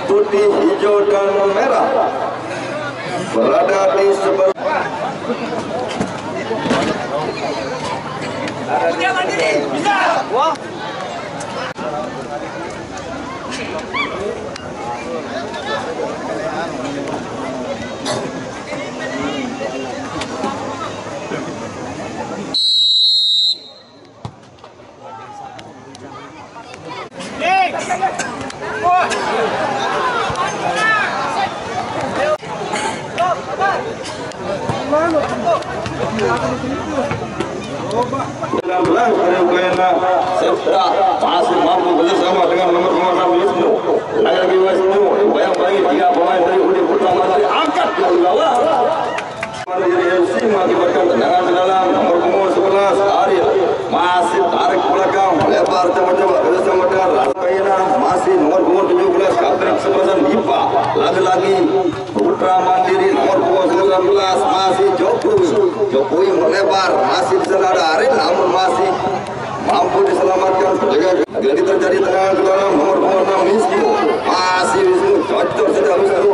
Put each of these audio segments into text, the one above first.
putih, hijau dan merah berada di sebelah. Serta masih mampu bersama dengan nomor 6 Wisnu. Lagi-lagi Wisnu yang bagi 3 pemain dari Udi Putra Mandiri angkat ke bawah. Mandiri FC mengakibatkan tendangan ke dalam. Nomor punggung 11 Ariel masih tarik ke belakang, lebar coba-coba bersama dengan Rasaina. Masih nomor punggung 17 Kapten Sebasan Dipa. Lagi-lagi Putra Mandiri nomor punggung 19 masih Jokowi melebar, masih di sana ada Ariel namun masih mampu diselamatkan. Lagi terjadi tendangan ke dalam. Nomor 6 Wisnu masih Wisnu cocok saja Wisnu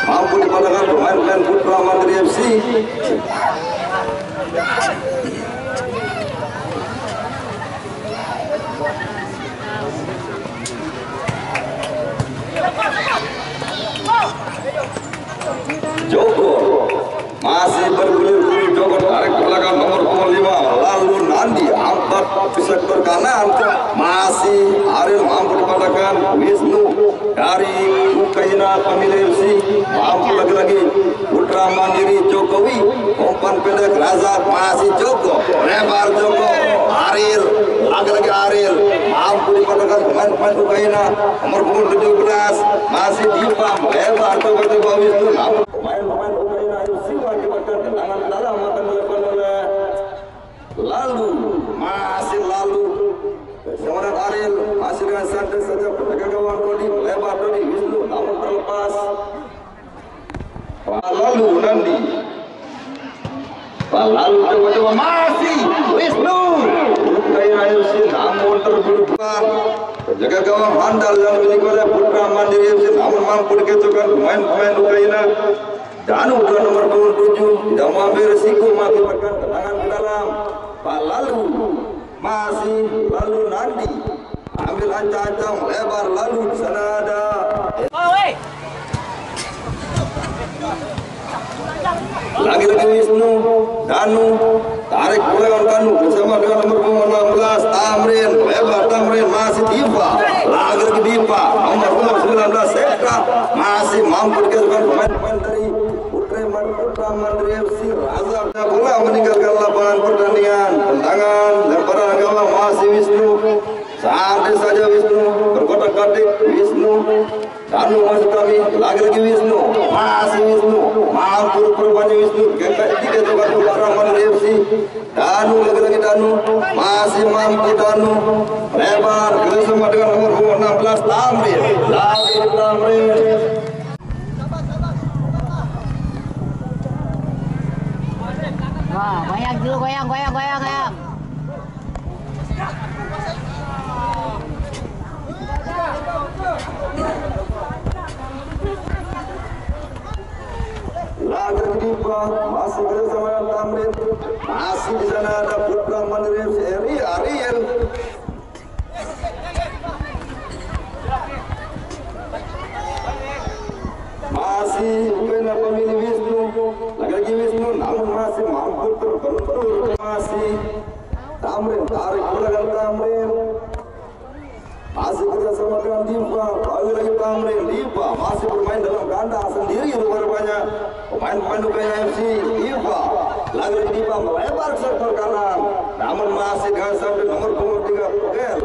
mampu dipandangkan pemain-pemain Putra Mandiri FC. Joko masih bergulir-gulir. Joko tarik ke belakang nomor 5 lalu Nandi angkat ke sektor kanan, masih Ariel mampu dipandangkan. Wisnu dari Ukraina pemilik FC mampu lagi-lagi. Putra Mandiri Jokowi umpan pendek Razak masih Joko lebar Joko. Ariel lagi-lagi Ariel mampu dipandangkan pemain-pemain Ukraina nomor 17 masih Dipa lebar coba-coba Wisnu namun pemain-pemain Ukraina FC mengakibatkan tendangan dalam akan dilakukan oleh lalu seorang Ariel masih dengan santai saja penjaga gawang Dodi lebar Dodi Wisnu namun terlepas. Lalu Nandi lalu coba-coba masih Wisnu Ukraina FC namun terbelakang. Penjaga gawang handal yang dimiliki oleh Putra Mandiri FC namun mampu dikecohkan pemain-pemain Ukraina. Danu dengan nomor 7 tidak mengambil risiko mengakibatkan tendangan ke dalam. Lalu masih lalu Nandi ambil ancang-ancang lebar lalu di sana ada lagi-lagi Wisnu Danu tarik belakang Danu bersama dengan nomor 16 Tamrin lebar Tamrin masih Dipa lagi-lagi Dipa nomor 19 Sekta masih mampu dikeluarkan pemain-pemain dari Putra Mandiri FC. Razak bola meninggalkan lapangan pertandingan. Tendangan lemparan gawang masih Wisnu santai saja Wisnu berkotak-katik Wisnu Danu masuk kami lagi-lagi Wisnu masih Wisnu mampu berbanyak Wisnu tiga coba Putra Mandiri FC. Danu lagi-lagi Danu masih mampu Danu lebar bersama dengan nomor 16 Tamrin lagi Tamrin. Wah, goyang dulu, goyang. Lagi Dipa masih bersama Tamrin, masih di sana ada Putra Mandiri FC Ariel. Masih Ukraina pemilih Wisnu, lagi-lagi Wisnu namun masih mampu terbentur. Masih Tamrin tarik belakang Tamrin masih kerjasama dengan Dipa lagi-lagi Tamrin. Dipa masih bermain dalam kandang sendiri rupanya pemain-pemain Ukraina FC. Dipa lagi-lagi Dipa melebar ke sektor kanan namun masih dengan sampai nomor 3 Pogel.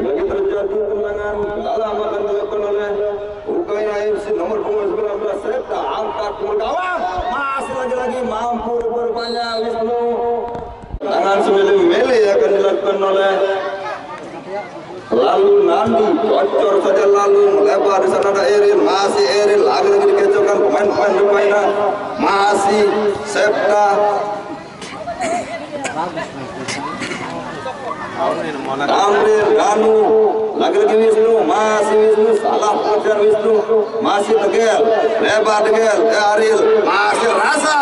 Lagi terjadi tendangan dalam akan dilakukan oleh Ukraina FC nomor 19 Sekta angkat ke gawang masih lagi-lagi mampu rupanya Wisnu. Tendangan sembilan mele akan dilakukan oleh lalu Nandi cocor saja lalu melebar di sana ada Eril masih Eril lagi-lagi dikecohkan pemain-pemain Ukraina masih Sekta Tamrin, Danu, lagi-lagi Wisnu, masih Wisnu, salah pengejar Wisnu, masih Tegel, lebar Tegel, Aril, masih Rasa,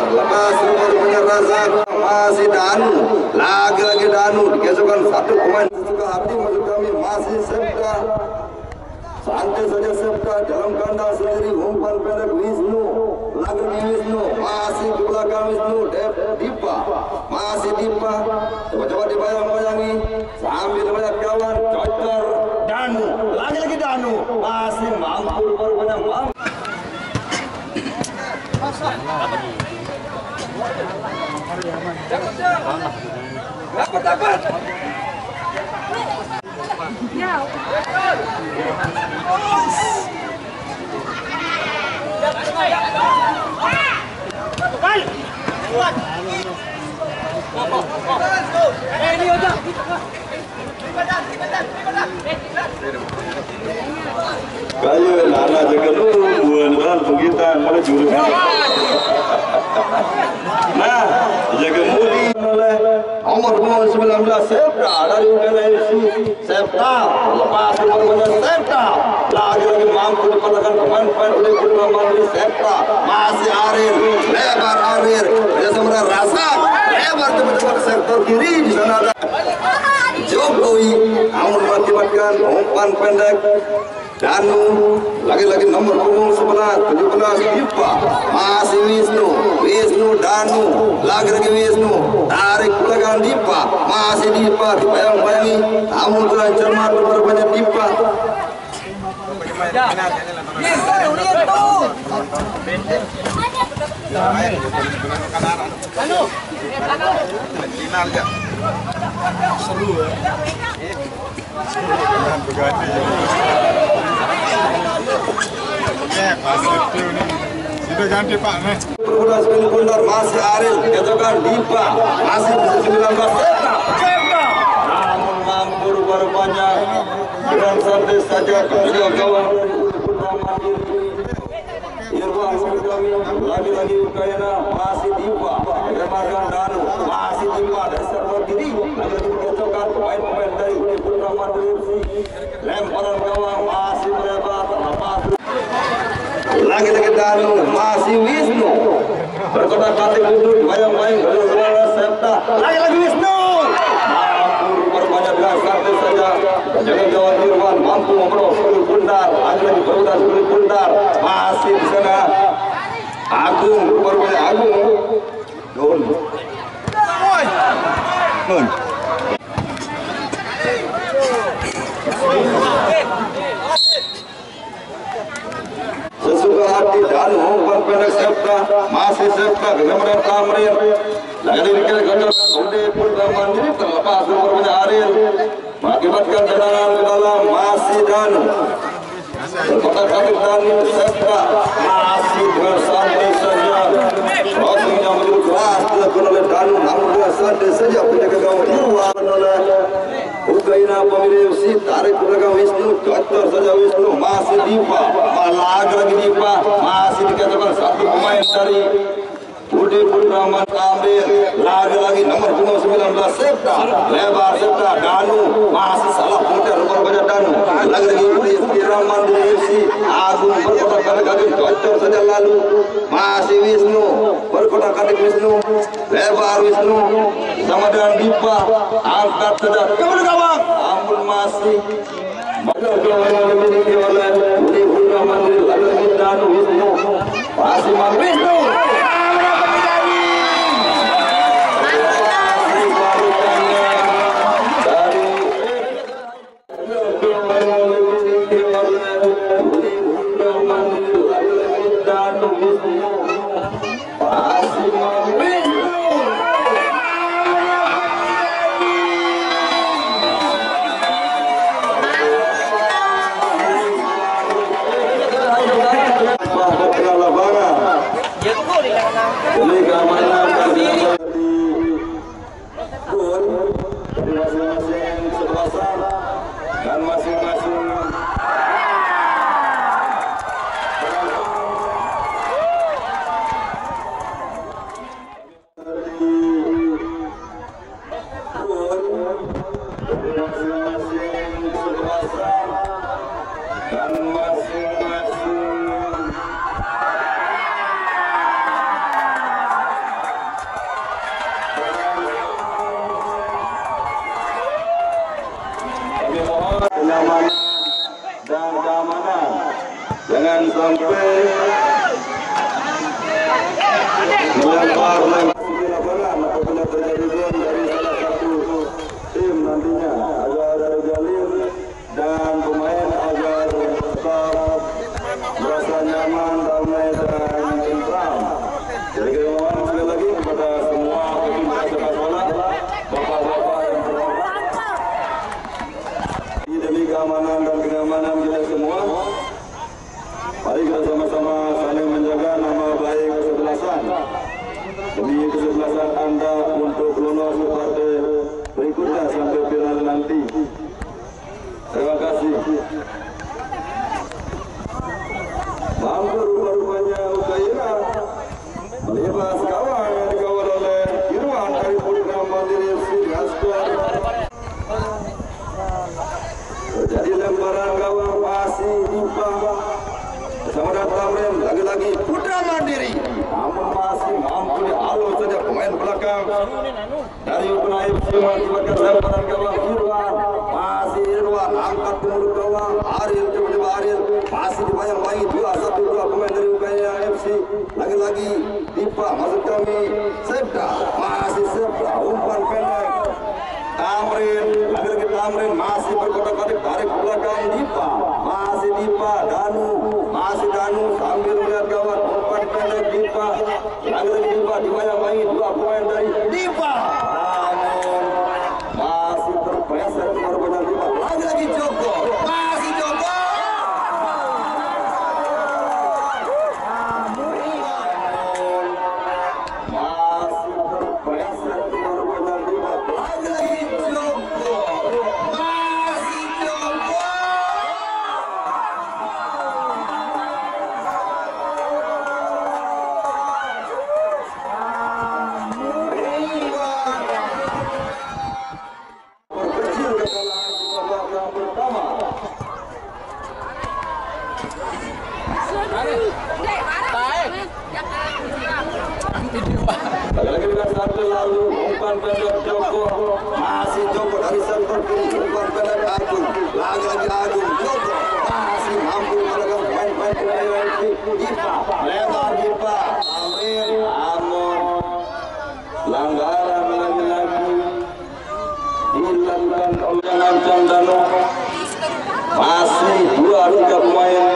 terlepas punya Rasa, masih Danu, lagi-lagi Danu, dikesokan satu pemain suka hati maksud kami masih Septa, santai saja Septa dalam kandang sendiri umpan pendek Wisnu, lagi-lagi Wisnu, masih di belakang Wisnu, Dipa, masih Dipa, coba-coba dibayang-bayangi sambil banyak kawan, cocor Danu, lagi-lagi Danu, masih mampu rupanya mampu. Dapat. Ya. Kayu lana jaga dulu buan pengitan pada juru. Nah, jaga mudi oleh nomor 19 Septa dari UKM FC Septa lepas nomor Septa lagi-lagi mampu dipatahkan pemain-pemain oleh Putra Mandiri Septa masih Arir lebar Arir bersama Rasa lebar teman-teman ke sektor kiri di sana ada Jokowi namun mengakibatkan umpan pendek Danu lagi-lagi nomor punggung 17 Dipa masih Wisnu Danu lagi-lagi Wisnu tarik belakang Dipa masih Dipa dibayang-bayangi namun kurang cermat berbanyak Dipa seru sudah ganti Pak nih. Perbulan sekali benar masih Aril kecokan Dipa masih 19 Septa namun mampu rupanya dengan santai saja kedua kawan Irwan kami lagi-lagi Ukraina masih Dipa lebarkan Danu masih Dipa dari server kiri lagi-lagi kecokan pemain-pemain dari Putra Mandiri FC lemparan gawang masih melebar terlepas lagi-lagi Danu masih Wisnu berkotak-katik Wisnu bayang-bayang kedua Septa lagi-lagi Wisnu mampu berbanyak dengan santai saja jangan gawang Irwan mampu memperoleh sekali bundar lagi-lagi berudah sekali bundar masih di sana Agung berbanyak Agung Nun sesuka hati Danu umpan pendek Septa masih Septa kemudian Tamrin lagi dikira gajah Ude Putra Mandiri terlepas berbanyak Aril mengakibatkan tendangan ke dalam masih Danu berkotak-katik Danu Septa masih dengan santai saja crossing yang begitu keras dilakukan oleh Danu namun dengan santai saja penjaga gawang Irwan oleh Ukraina pemilik FC tarik belakang Wisnu cocor saja Wisnu masih Dipa lagi Dipa masih dikatakan satu pemain dari Budi Putra Mandiri lagi-lagi nomor 19 Septa lebar Septa Danu masih salah pengejar berbanyak Danu lagi-lagi Budi Putra Mandiri FC Agung berkotak-katik cocor saja lalu masih Wisnu berkotak-katik Wisnu lebar Wisnu sama dengan Dipa angkat saja kemudian gawang ampun masih yang dimiliki oleh Budi Putra Mandiri lagi Danu Wisnu masih Wisnu sampai melempar lapangan apabila terjadi gol dari salah satu tim nantinya agar Jalil dan pemain agar tetap merasa nyaman, damai dan tentram. Jadi kita mohon sekali lagi kepada semua pecinta sepak bola, bapak-bapak yang terhormat, demi keamanan dan kenyamanan kita semua, mari kita sama-sama saling menjaga nama baik kesebelasan demi kesebelasan Anda untuk lolos ke partai berikutnya sampai final nanti. Terima kasih. Mampu rupanya Ukraina melibas kawan yang dikawal oleh Irwan dari program Mandiri FC dengan skor. Terjadi lemparan gawang pasi Dipa bersama Tamrin, lagi-lagi Putra Mandiri, namun masih mampu dialur saja pemain belakang dari Ukraina FC mengakibatkan lemparan gawang Irwan. Masih Irwan angkat ke mulut gawang, Ariel coba Ariel masih dibayang-bayangi 2-1-2 pemain dari Ukraina FC. Lagi-lagi Dipa masuk kami, Sepda masih Sepda, umpan pendek Tamrin, lagi-lagi Tamrin masih berkotak-kotak tarik ke belakang Dipa, masih Dipa, masih Danu sambil melihat gawang, umpan pendek Dipa, lagi-lagi Dipa dibayang-bayangi 2 pemain dari Dipa, namun masih terpleset korban Dipa, lagi-lagi Joko, masih Joko, masih terpleset korban Dipa, lagi-lagi Joko, masih Joko. Perkecil kekalahan di babak yang pertama. Lagi-lagi dengan satu lalu umpan pendek Joko, masih Joko dari sektor kiri, umpan pendek Agung, lagi-lagi Agung, Joko masih mampu melakukan main-main penalti Dipa, lebar Dipa, Tamrin, namun pelanggaran lagi-lagi dilakukan oleh Lancang Danu. Masih 2 luka pemain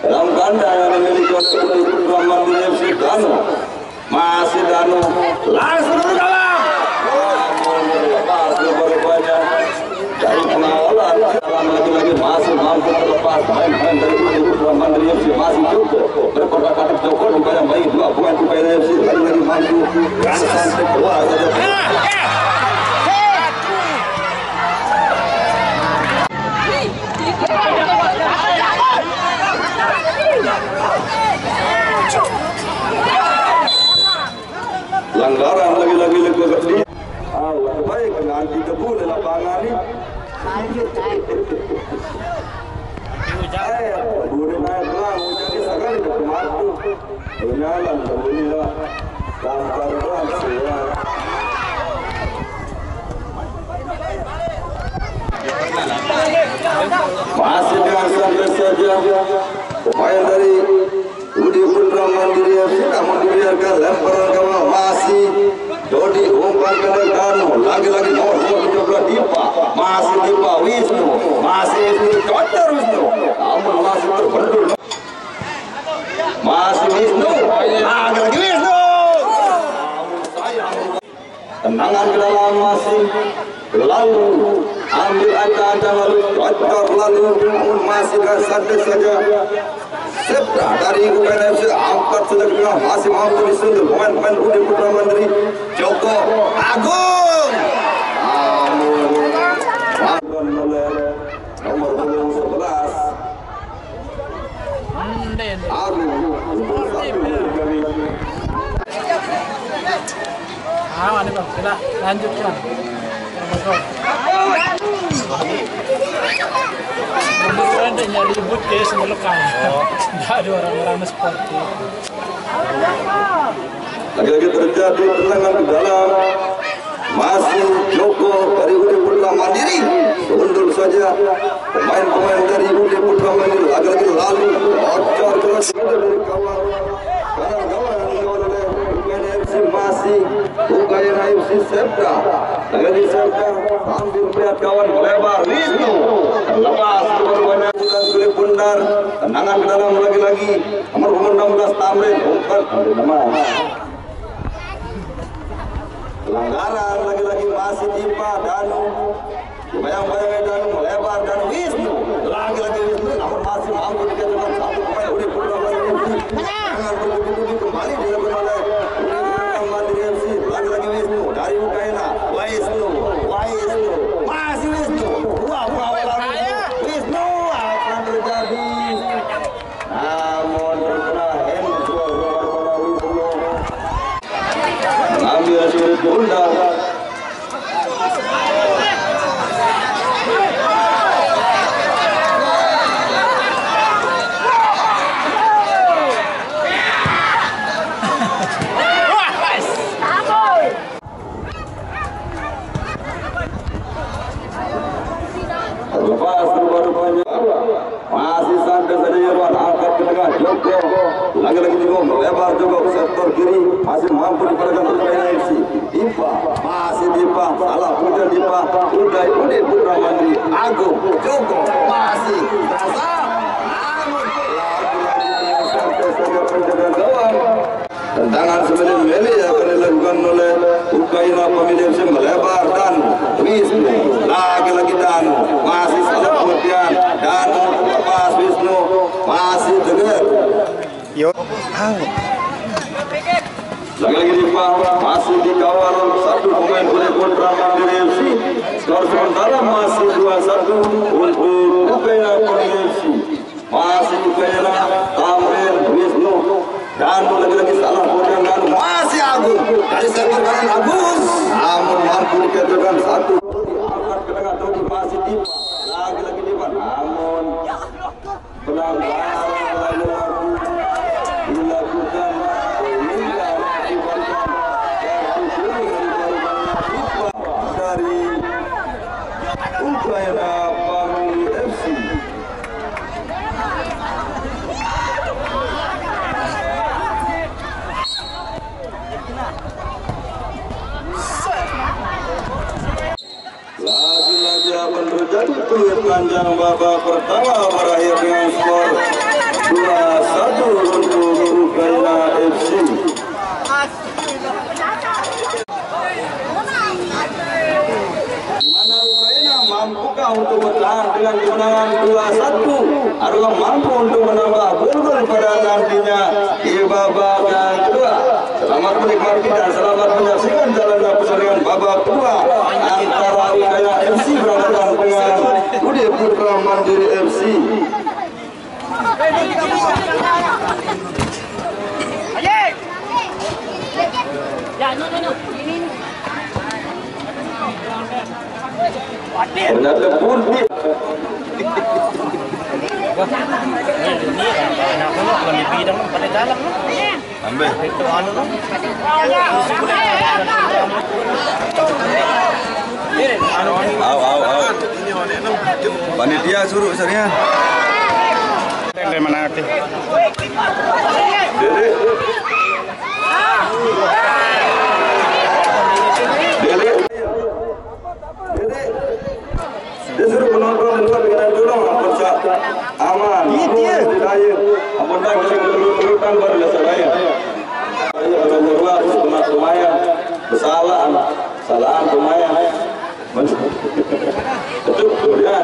dalam ganda yang dimiliki oleh Putra Mandiri FC Danu. Masih Danu langsung ke dalam, namun terlepas rupanya dari pengawalan dalam lagi-lagi masih mampu terlepas main-main dari Putra Mandiri FC. Masih Joko berkotak-kotak Joko dibayang-bayangi 2 pemain Ukraina FC, lagi-lagi mampu dan sampai keluar saja. Pelanggaran lagi-lagi lebih baik nanti debu di lapangan ini. Budi naik pelan, jadi sekali ke matu. Berjalan kemudian tanpa reaksi. Masih dengan santai saja pemain dari Budi Putra Mandiri FC, namun dibiarkan lemparan gawang masih Dodi, umpan pendek Danu, lagi-lagi nomor 17 Dipa, masih Dipa, Wisnu, masih Wisnu, cotor Wisnu, namun masih terbentur, masih Wisnu, lagi-lagi Wisnu, tendangan ke dalam masih lalu ambil acak-acak lalu cocor lalu, namun masih santai saja. Sepda dari Ukraina FC angkat saja ke tengah, masih mampu disentuh pemain-pemain Budi Putra Mandiri. Joko Agung, namun lakukan oleh nomor 11 Agung untuk 1 kali. Ini bang, kita lanjutkan. Kebetulan dia nyari ribut kayak semelukan. Tidak ada orang-orang seperti. Lagi-lagi terjadi tendangan ke dalam, masih Joko dari Budi Putra Mandiri, sundul saja Pemain-pemain dari Udi Putra Mandiri lagi-lagi lalu bocor keras dari kawan kanan kawan oleh pemain FC masih bukan FC Septa lagi Septa sambil melihat kawan melebar Wisnu lepas berbanyak bukan sulit bundar tendangan ke dalam lagi-lagi nomor 16 Tamrin bukan nama pelanggaran lagi-lagi masih Dipa Danu bayang-bayang Danu melebar dan Wisnu lagi-lagi Wisnu namun masih mampu dikatakan satu pemain Udi Putra Mandiri dengan bertubi-tubi kembali dilakukan oleh Udi Putra Mandiri FC lagi-lagi Wisnu dari Ukraina Wisnu masih Wisnu Wisnu akan terjadi namun terkena handball Wisnu mengambil sulit bundar. Lepas rupanya masih santai saja Irwan angkat ke tengah Joko lagi-lagi Joko melebar Joko sektor kiri masih mampu dipadakan Ukraina FC Dipa masih Dipa salah putar Dipa Udai Udi Putra Mandiri Agung Joko masih terasa namun lagi-lagi santai saja penjagaan gawang tendangan sebelum mele akan dilakukan oleh Ukraina pemilik FC melebar dan Wisnu lagi-lagi dan masih salah kemudian dan lepas Wisnu masih dengar lagi-lagi Dipa masih dikawal satu pemain Udi Putra Mandiri FC skor sementara masih 2-1 untuk Ukraina pemilik FC masih Ukraina Tamrin Wisnu dan lagi-lagi salah kemudian dan masih Agung dari sektor kanan Agus namun mampu dikatakan satu angkat ke tengah Dogi masih Dipa lagi-lagi Dipa namun pelanggaran lagi-lagi dilakukan hingga dilakukan dari Ukraina Family FC. Lagi-lagi akan terjadi peluit panjang babak pertama berakhir dengan skor 2-1 untuk Ukraina FC. Dimana Ukraina mampukah untuk bertahan dengan kemenangan 2-1 adalah mampu untuk menambah gol-gol pada nantinya di babak yang kedua. Selamat menikmati dan selamat menyaksikan jalannya pertandingan babak kedua antara Ukraina FC berhadapan dengan Udi Putra Mandiri FC. Ternyata pun ambil itu anu panitia suruh saya dari mana nanti dia suruh penonton luar dengan dulu aman dia aman dah kelutan baru biasa bayar kalau keluar lumayan kesalahan lumayan betul kemudian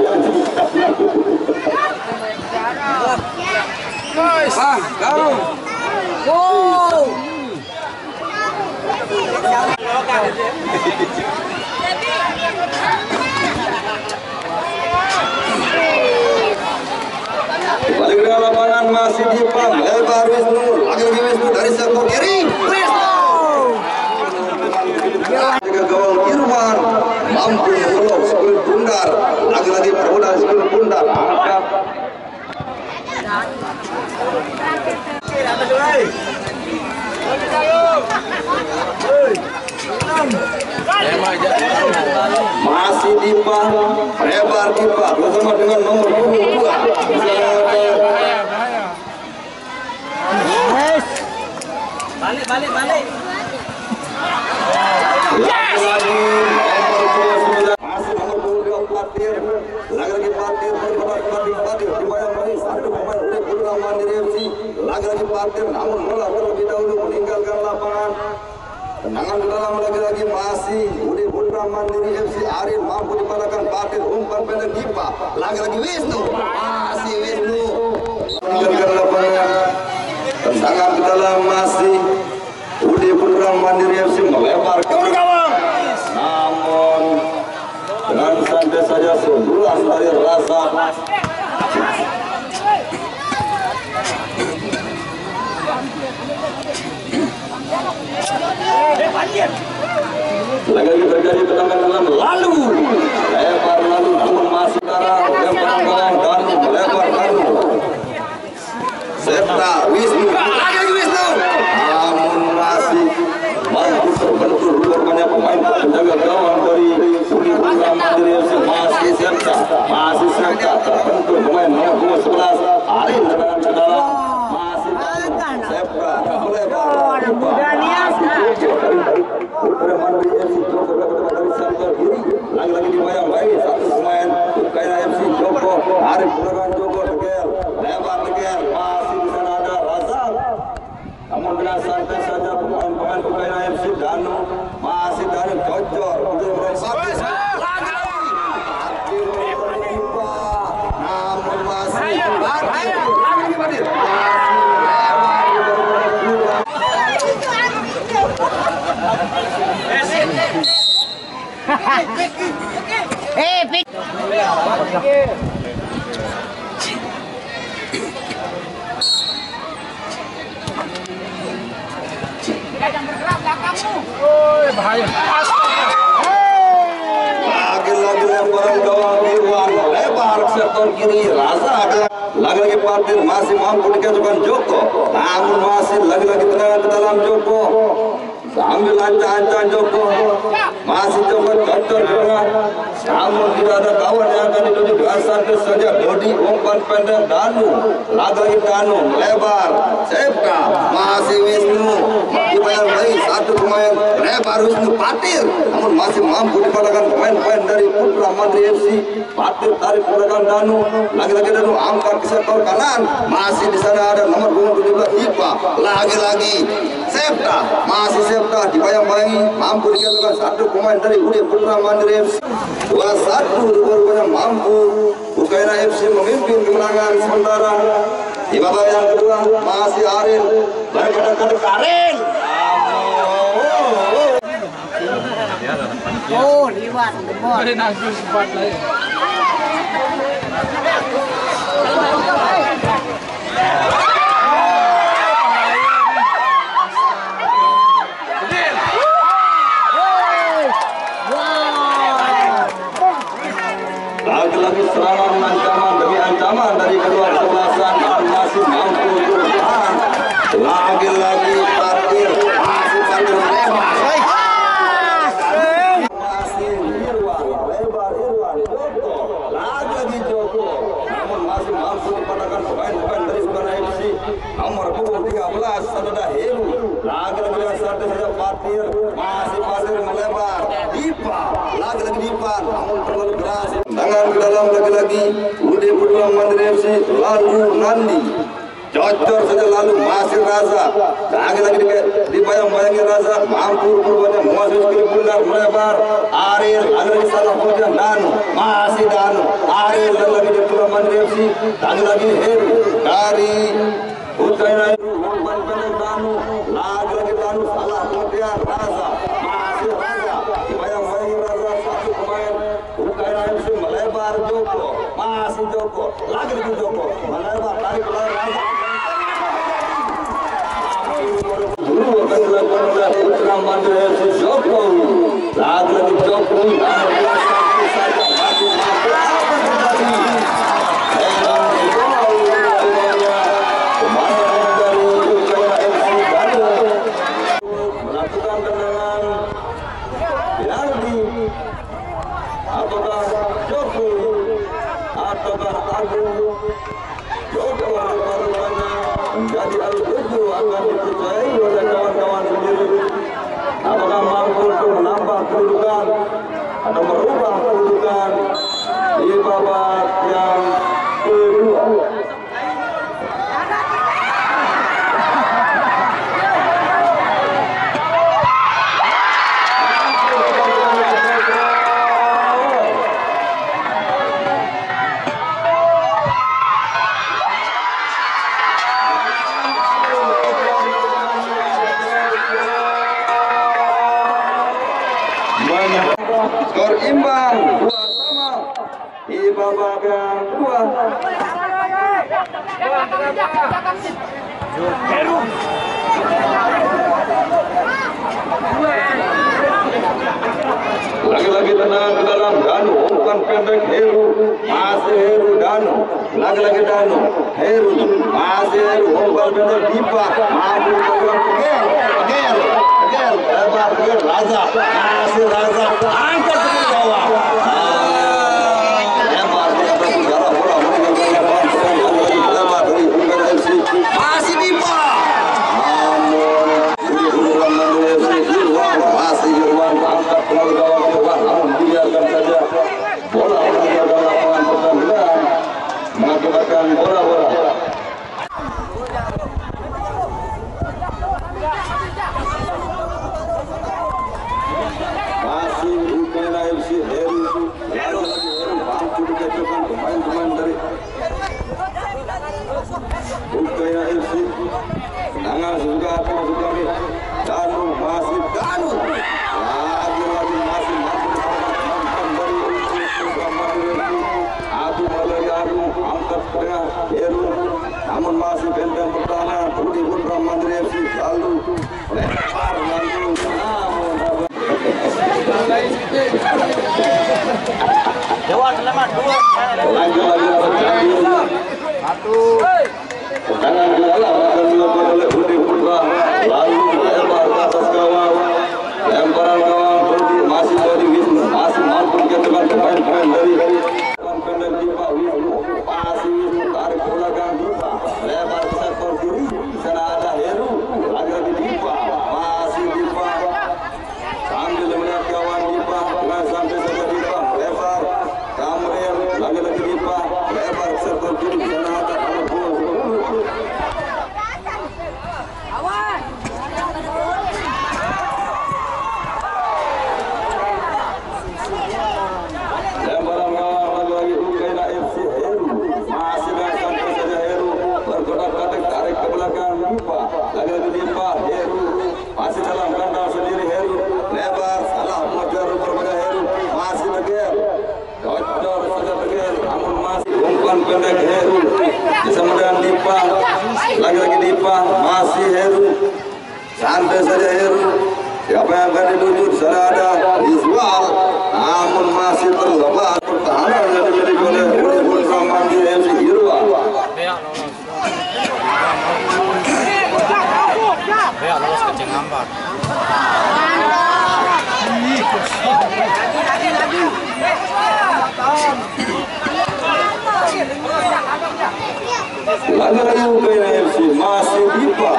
guys kau balik ke lapangan masih Dipa lebar Wisnu lagi-lagi Wisnu dari sektor kiri Wisnu gawang Irwan mampu mengelok skulit bundar lagi-lagi perbudak skulit bundar angkat masih Dipa lebar Dipa bersama dengan nomor 22 Balik. lagi nomor 29 masih nomor 22 Patir lagi Patir dibayang-bayang satu pemain udah putra Mandiri FC lagi Patir namun bola terlebih dahulu meninggalkan lapangan. Tendangan ke dalam lagi-lagi masih Budi Putra Mandiri FC Arif mampu dipadakan Patir umpan pendek Dipa lagi-lagi Wisnu masih Wisnu meninggalkan lapangan. Tendangan ke dalam masih Budi Putra Mandiri FC melebar ke gawang namun dengan santai saja sebelas dari Rasa lagi terjadi tendangan dalam lalu lebar lalu namun masih darah lempar gawang dan melebar lalu Septa Wisnu lagi Wisnu namun masih mampu terbentur rupanya pemain penjaga gawang dari Budi Putra Mandiri FC masih Septa terbentur pemain nomor 11 Arif tendangan ke dalam masih Septa melebar Putra Mandiri FC Joko dari sektor kiri lagi-lagi dibayang-bayang satu pemain Bukaina FC Joko Arif Putra Joko teger lebar teger masih di sana ada Razak namun dengan santai saja pemain-pemain Bukaina FC Danu masih Danu cocor untuk merosaki namun masih Patir bahaya. lagi-lagi lemparan gawang Irwan lebar sektor kiri Rasa lagi-lagi Patir masih mampu dikejukan Joko namun masih lagi-lagi tendangan ke dalam Joko sambil ancang-ancang Joko masih Joko cocor ke tengah namun tidak ada kawan yang akan dituju dengan santai saja Dodi umpan pendek Danu lagi Danu lebar Sepka masih Wisnu dibayang-bayang satu pemain lebar Wisnu Patir namun masih mampu dipadakan pemain-pemain dari Putra Mandiri FC Patir tarik menggunakan Danu lagi-lagi Danu angkat ke sektor kanan masih di sana ada nomor 17 Dipa lagi-lagi Septa masih Septa dibayang-bayangi mampu dikatakan satu pemain dari Budi Putra Mandiri FC 2-1 rupanya mampu Bukaina FC memimpin kemenangan sementara di babak yang kedua masih Aril baru Karin liwat gemor. Ada nagus buat lagi. Lagi-lagi serangan ancaman demi ancaman dari kedua kesebelasan dan masih mampu untuk bertahan. Lagi-lagi Patir masih Patir lebar. Masih Irwan lebar Joko. Lagi-lagi Joko. Namun masih mampu dipatahkan pemain-pemain dari Bukaina FC. Nomor 13 ada Heru. Lagi-lagi dengan santai saja Patir masih Patir melebar. Dipa lagi-lagi Dipa namun terlalu keras. Tangan ke dalam lagi-lagi Budi Putra Mandiri FC lalu Nandi cocor saja lalu masih Raza lagi-lagi dibayang-bayangi Raza mampu rupanya memasuki pundak melebar Aril ada di sana hujan Danu masih Danu Aril dan lagi di Putra Mandiri FC lagi-lagi Heru dari Bukaina umpan pendek Danu lagi-lagi Danu salah kemudian Raza masih Raza dibayang-bayangi Raza satu pemain Bukaina FC melebar Joko masih Joko lagi-lagi Joko melebar tarik belakang Raza dulu akan dilakukan oleh Putra Mandiri FC Joko lagi-lagi Joko melakukan tendangan penalti ataukah Joko ataukah Agung. Joko rupanya menjadi Al-Qudu akan dipercayai oleh kawan-kawan sendiri. Apakah mampu untuk menambah kedudukan atau merubah kedudukan di babak yang kedua? Skor imbang 2-2 di babak yang kedua. Lagi-lagi tenang ke dalam Danu, umpan pendek Heru, masih Heru Danu, lagi-lagi Danu, Heru, masih Heru, umpan pendek Dipa, mampu program Pegel, lebar Pegel, Raza, masih Raza, angkat ke bawah. Lebar dia berpenjara bola meninggalkan lebar dari Bukan FC, masih Dipa. Masih Irwan angkat kembali gawang Irwan, namun biarkan saja bola meninggalkan lapangan pertandingan mengakibatkan bola-bola. Masih Ukraina FC Heru, lalu lagi Heru mampu dikacaukan pemain-pemain dari Ukraina FC. Tendangan juga akan masuk kami. Danu masih Danu. Lagi-lagi masih mampu dikacaukan dari Agung lagi Agung angkat ke tengah Heru. Namun masih benteng pertahanan Budi Putra Mandiri FC lalu lempar lalu namun Dewa selamat dua. lagi satu. Tendangan ke dalam akan dilakukan oleh Budi Putra lalu lempar ke atas gawang. Lemparan gawang Budi masih dari Wisnu masih mampu dikacaukan pemain-pemain dari pendek Dipa Wisnu masih Wisnu tarik ke belakang Dipa lebar ke sektor kiri di sana ada Heru lagi-lagi Dipa masih Dipa sambil melihat kawan Dipa dengan sampai saja Dipa lebar Kamril lagi-lagi Dipa lebar ke sektor kiri di sana ada lagi-lagi Dipa Heru masih dalam kandang sendiri Heru lebar salah mengejar berbeda Heru masih Tegel Dodor saja Tegel namun masih umpan pendek Heru bersama dengan Dipa lagi-lagi Dipa masih Heru santai saja Heru siapa yang akan dituju di sana ada Iswal namun masih terlepas pertahanan yang dimiliki oleh Budi Putra Mandiri FC Irwan. Ya, lolos ke Cengambar. Lagi-lagi Ukraina FC masih Dipa.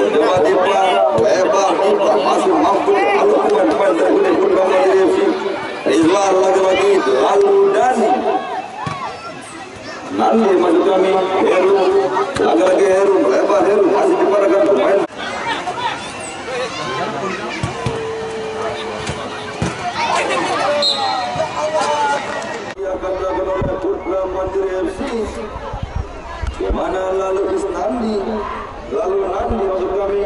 Coba Dipa, lebar Dipa masih mampu melakukan pemain dari Budi Putra Mandiri FC. Rizwan lagi-lagi lalu Dani. Nanti masuk kami Heru, lagi-lagi Heru, lebar Heru masih dipadakan pemain. Dia akan dilakukan oleh Putra Mandiri FC. Kemana lalu Isnandi, lalu Nandi masuk kami.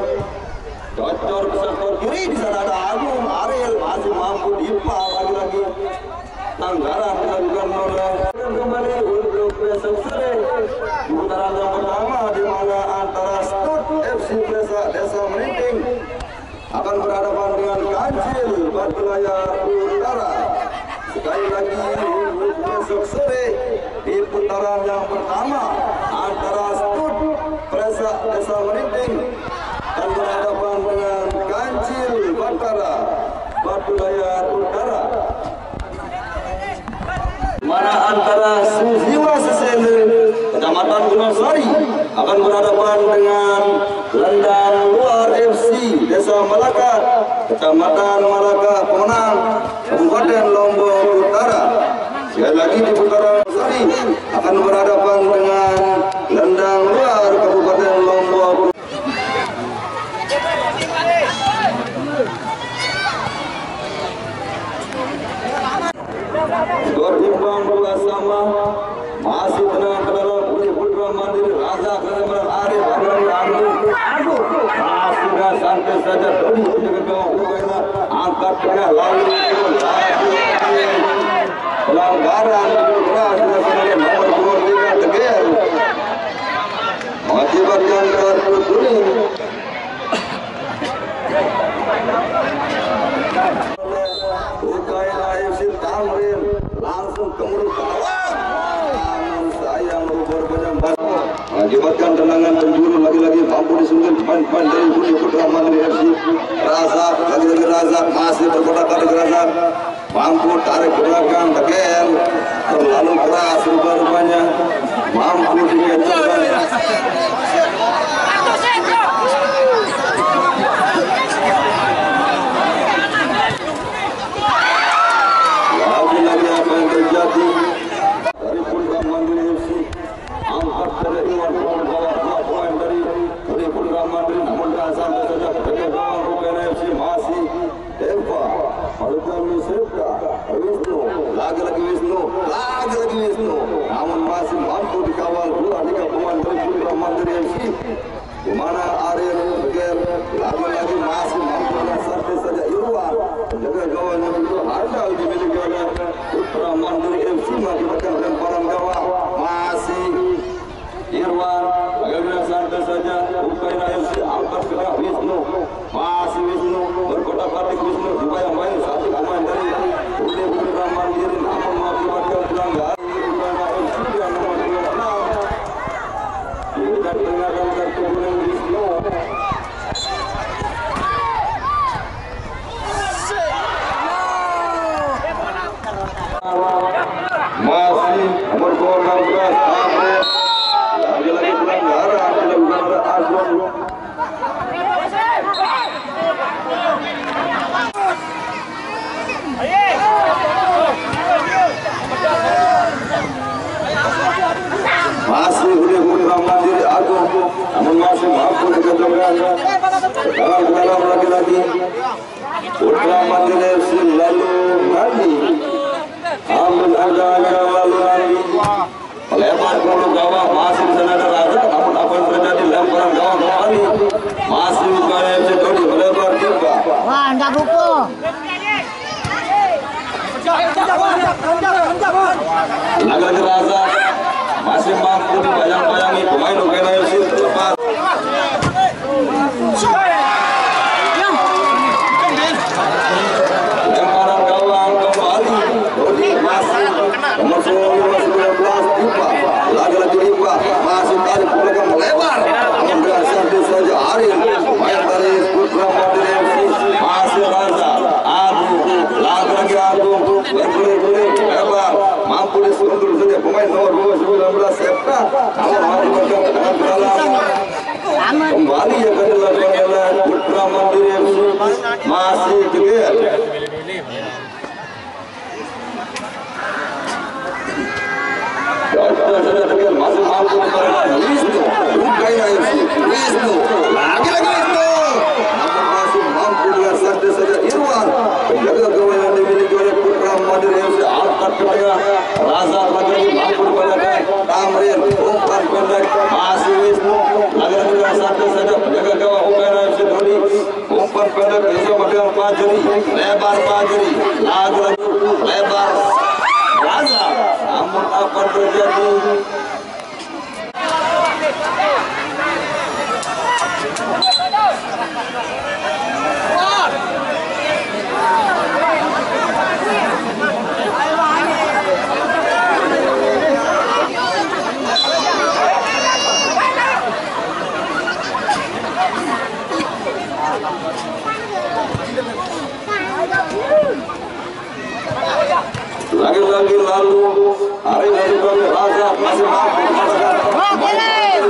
Cocor ke sektor kiri di sana ada Agung, Ariel masih mampu Dipa lagi-lagi. Anggaran dilakukan oleh kembali untuk besok sore putaran yang pertama di mana antara Stud FC Desa Merinting akan berhadapan dengan Kancil Batu Layar Utara. Sekali lagi untuk besok sore di putaran yang pertama antara Stud Desa Merinting akan berhadapan dengan Kancil Batu Layar Utara. antara Suziwa Sesele Kecamatan Gunungsari akan berhadapan dengan Lendang Luar FC Desa Malaka Kecamatan Malaka Pemenang Kabupaten Lombok Utara. Sekali lagi di putaran Sari akan berhadapan dengan Lendang Luar Kabupaten Lombok. Skor imbang 2 sama, masih tenang ke dalam Putra Mandiri Raza Keremeran Arif Agung sudah santai saja Dodi jaga gawang Ukraina angkat tengah lalu pelanggaran keras dilakukan nomor 23 Tegar mengakibatkan kartu kuning. Ukraina FC Tamrin langsung kemudian sayang mengakibatkan tendangan penjuru lagi-lagi mampu disunggul pemain dari Putra Mandiri FC. Raza lagi-lagi Raza masih berkotak-kotak Raza mampu tarik ke belakang Tegar terlalu keras rupa-rupanya mampu dikecohkan. Lagi-lagi apa yang terjadi dari Putra Mandiri FC angkat dari Iwan bawah 2 poin dari Putra Mandiri namun sampai saja ke gawang Ukraina FC masih Eva Alukami Septa Wisnu lagi-lagi Wisnu namun masih mampu dikawal 2-3 pemain dari Putra Mandiri FC di mana Ariel Tegar lagi-lagi masih mampu sampai saja Irwan menjaga gawang yang begitu handal dimiliki oleh Putra Mandiri FC mengakibatkan lemparan gawang masih Irwan bagaimana santai saja Ukraina FC angkat ke tengah Wisnu masih Wisnu berkotak-kotak Wisnu dibayang-bayang satu pemain dari Putra Mandiri namun mengakibatkan pelanggaran Ukraina FC yang nomor 26 diberikan peringatan kartu kuning Wisnu. Masih nomor 16 Tamrin lagi-lagi pelanggaran dilakukan oleh Azwan. Masih Putra Mandiri Agung namun masih mampu dikecohkan ke dalam lagi-lagi Putra Mandiri FC lalu Nandi ambil agaknya lalu Nandi melebar ke gawang masih di sana ada Raza namun apa yang terjadi lemparan gawang kembali masih Ukraina FC Dodi melebar juga. Wah, enggak buku. Lagi-lagi Raza masih mampu dibayang-bayangi pemain Ukraina FC terlepas. Lemparan gawang kembali Dodi masih nomor 19 Dipa lagi-lagi Dipa masih tarik ke belakang melebar namun dengan santai saja Ariel pemain dari Putra Mandiri FC masih Raza Agung lagi-lagi Agung bergulir-gulir lebar mampu disundur saja pemain nomor 19 Septa namun mengakibatkan tendangan ke dalam kembali yang dilakukan oleh Putra Mandiri FC masih Tegar. Sudah Tegar masih mampu diperoleh Wisnu Ukraina FC Wisnu lagi-lagi Wisnu namun masih mampu dengan santai saja Irwan penjaga gawang yang dimiliki oleh Putra Mandiri FC angkat ke tengah Raza lagi-lagi mampu diperoleh Tamrin umpan pendek masih Wisnu lagi-lagi dengan santai saja penjaga gawang Ukraina FC Dodi umpan pendek bersama dengan Fajri lebar Fajri lagi-lagi lebar Raza namun apa terjadi lagi-lagi lalu Hari ini kami Raja masih mampu mengatakan Hampir bunuh diri.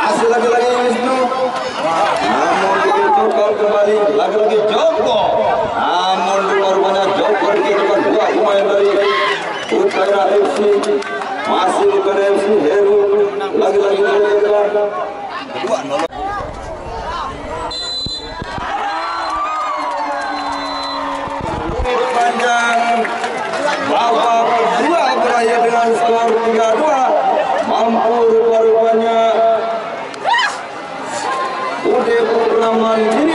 Hasil lagi-lagi Wisnu, namun ditukar kembali lagi-lagi Joko, namun rupanya Joko ditukar dua pemain dari Utara FC, masih Utara FC Heru, lagi-lagi ditukar 2-0. Panjang babak kedua berakhir dengan skor 3-2. Mampu rupa-rupanya Ude Purnaman ini